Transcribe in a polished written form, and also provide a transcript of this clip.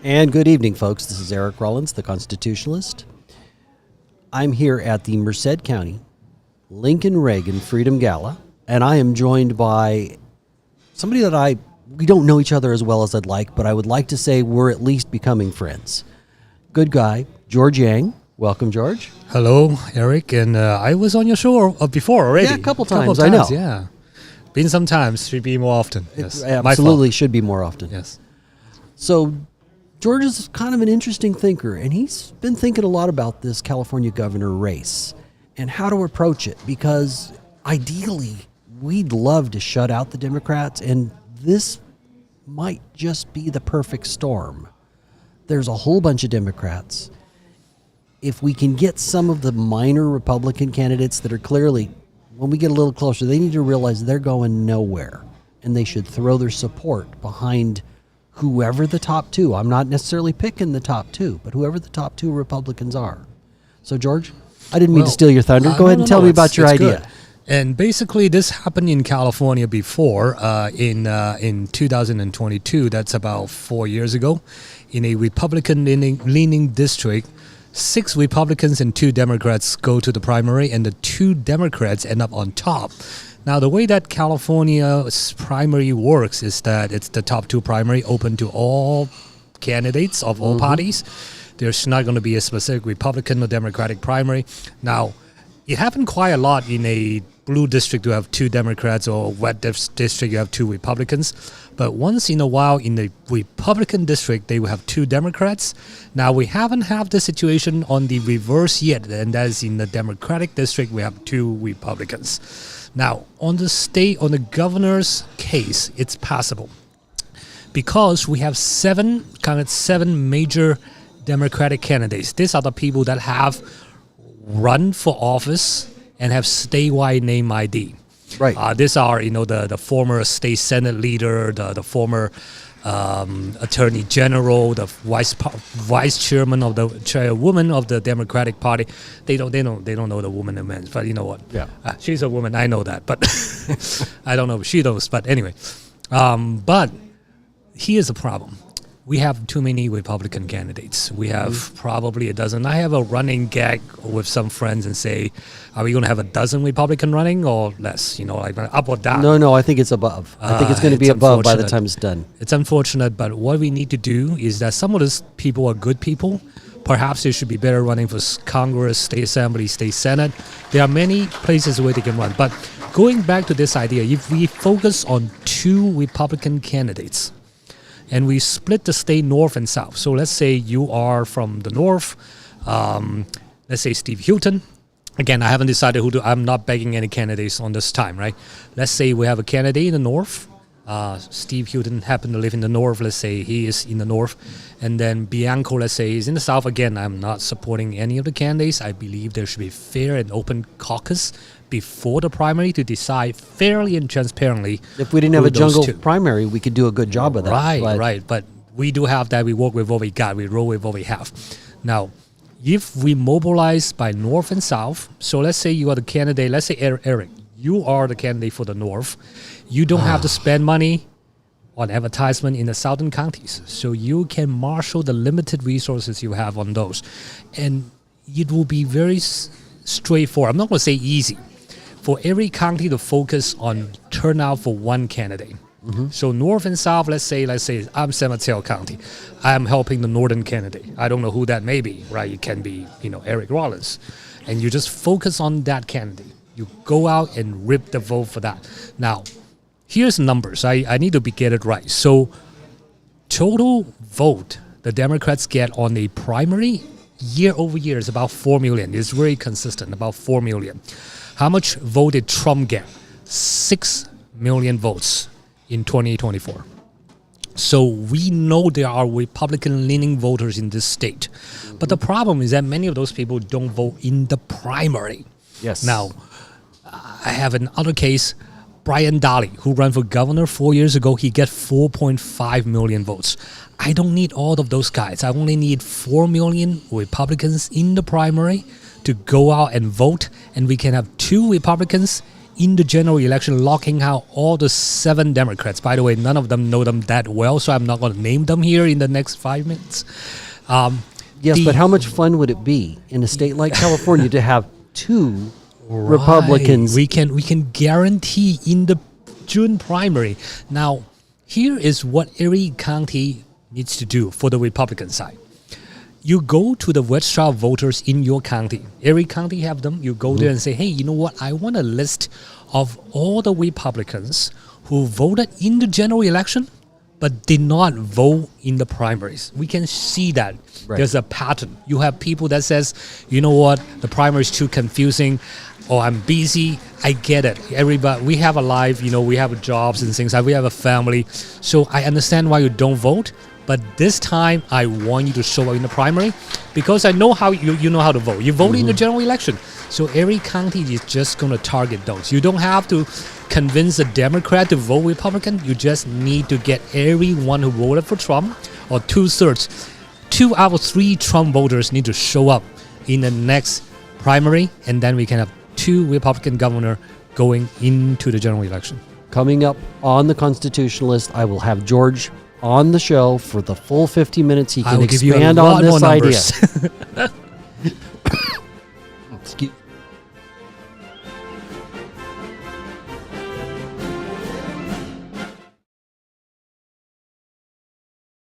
And good evening, folks. This is Eric Rollins, the Constitutionalist. I'm here at the Merced County Lincoln Reagan Freedom Gala, and I am joined by somebody that we don't know each other as well as I'd like, but I would like to say we're at least becoming friends. Good guy, George Yang. Welcome, George. Hello, Eric, and I was on your show before already. Yeah, a couple times, I know. Yeah, been some times, should be more often. Yes, absolutely should be more often. Yes. So George is kind of an interesting thinker, and he's been thinking a lot about this California governor race and how to approach it, because ideally we'd love to shut out the Democrats, and this might just be the perfect storm. There's a whole bunch of Democrats. If we can get some of the minor Republican candidates that are clearly, when we get a little closer, they need to realize they're going nowhere, and they should throw their support behind whoever the top two. I'm not necessarily picking the top two, but whoever the top two Republicans are. So, George, I didn't mean to steal your thunder. Go ahead and tell me about your idea. Good. And basically, this happened in California before, in 2022. That's about 4 years ago, in a Republican-leaning district. 6 Republicans and 2 Democrats go to the primary, and the 2 Democrats end up on top. Now, the way that California's primary works is that it's the top 2 primary open to all candidates of all parties. There's not going to be a specific Republican or Democratic primary. Now, it happened quite a lot in a blue district to have 2 Democrats, or red district you have 2 Republicans. But once in a while in the Republican district, they will have 2 Democrats. Now, we haven't had the situation on the reverse yet, and that is in the Democratic district, we have 2 Republicans. Now, on the governor's case, it's possible because we have 7 major Democratic candidates. These are the people that have run for office and have statewide name ID. Right. These are, the former state senate leader, the former attorney general, the vice chairman of the chairwoman of the Democratic Party. They don't know the woman and men, but you know what? Yeah. She's a woman. I know that, but I don't know if she knows. But anyway, but here's the problem. We have too many Republican candidates. We have probably a dozen. I have a running gag with some friends and say, are we going to have a dozen Republican running or less? Like up or down? No, I think it's above. I think it's going to be above by the time it's done. It's unfortunate, but what we need to do is that some of these people are good people. Perhaps they should be better running for Congress, State Assembly, State Senate. There are many places where they can run. But going back to this idea, if we focus on 2 Republican candidates, and we split the state north and south. So let's say you are from the north. Let's say Steve Hilton. Again, I haven't decided I'm not begging any candidates on this time, right? Let's say we have a candidate in the north. Steve Hilton happened to live in the north. Let's say he is in the north. And then Bianco, let's say, is in the south. Again, I'm not supporting any of the candidates. I believe there should be fair and open caucus before the primary to decide fairly and transparently. If we didn't have a jungle primary, we could do a good job of that. Right. But we do have that. We work with what we got. We roll with what we have. Now, if we mobilize by north and south, so let's say you are the candidate. Let's say, Eric, you are the candidate for the north. You don't have to spend money on advertisement in the southern counties. So you can marshal the limited resources you have on those. And it will be very straightforward. I'm not going to say easy. For every county to focus on turnout for one candidate. So north and south, let's say I'm San Mateo County. I'm helping the northern candidate. I don't know who that may be, right? It can be, Eric Rollins. And you just focus on that candidate. You go out and rip the vote for that. Now, here's numbers. I need to get it right. So total vote the Democrats get on a primary year over year is about 4 million. It's very consistent, about 4 million. How much vote did Trump get? 6 million votes in 2024. So we know there are Republican-leaning voters in this state. But the problem is that many of those people don't vote in the primary. Yes. Now, I have another case, Brian Daly, who ran for governor 4 years ago. He got 4.5 million votes. I don't need all of those guys. I only need 4 million Republicans in the primary to go out and vote, and we can have 2 Republicans in the general election, locking out all the 7 Democrats. By the way, none of them know them that well, so I'm not going to name them here in the next 5 minutes. Yes, but how much fun would it be in a state like California to have 2 Republicans? We can guarantee in the June primary. Now, here is what every county needs to do for the Republican side. You go to the registrar of voters in your county. Every county have them. You go there and say, hey, you know what? I want a list of all the Republicans who voted in the general election but did not vote in the primaries. We can see that there's a pattern. You have people that says, you know what, the primary is too confusing, or I'm busy. I get it. Everybody, we have a life, we have jobs and things. We have a family. So I understand why you don't vote. But this time, I want you to show up in the primary because I know how you know how to vote. You vote in the general election. So every county is just going to target those. You don't have to convince a Democrat to vote Republican. You just need to get everyone who voted for Trump, or 2/3. 2 out of 3 Trump voters need to show up in the next primary, and then we can have 2 Republican governor going into the general election. Coming up on the Constitutionalist, I will have George on the show for the full 50 minutes. He can expand on this idea. Numbers. Excuse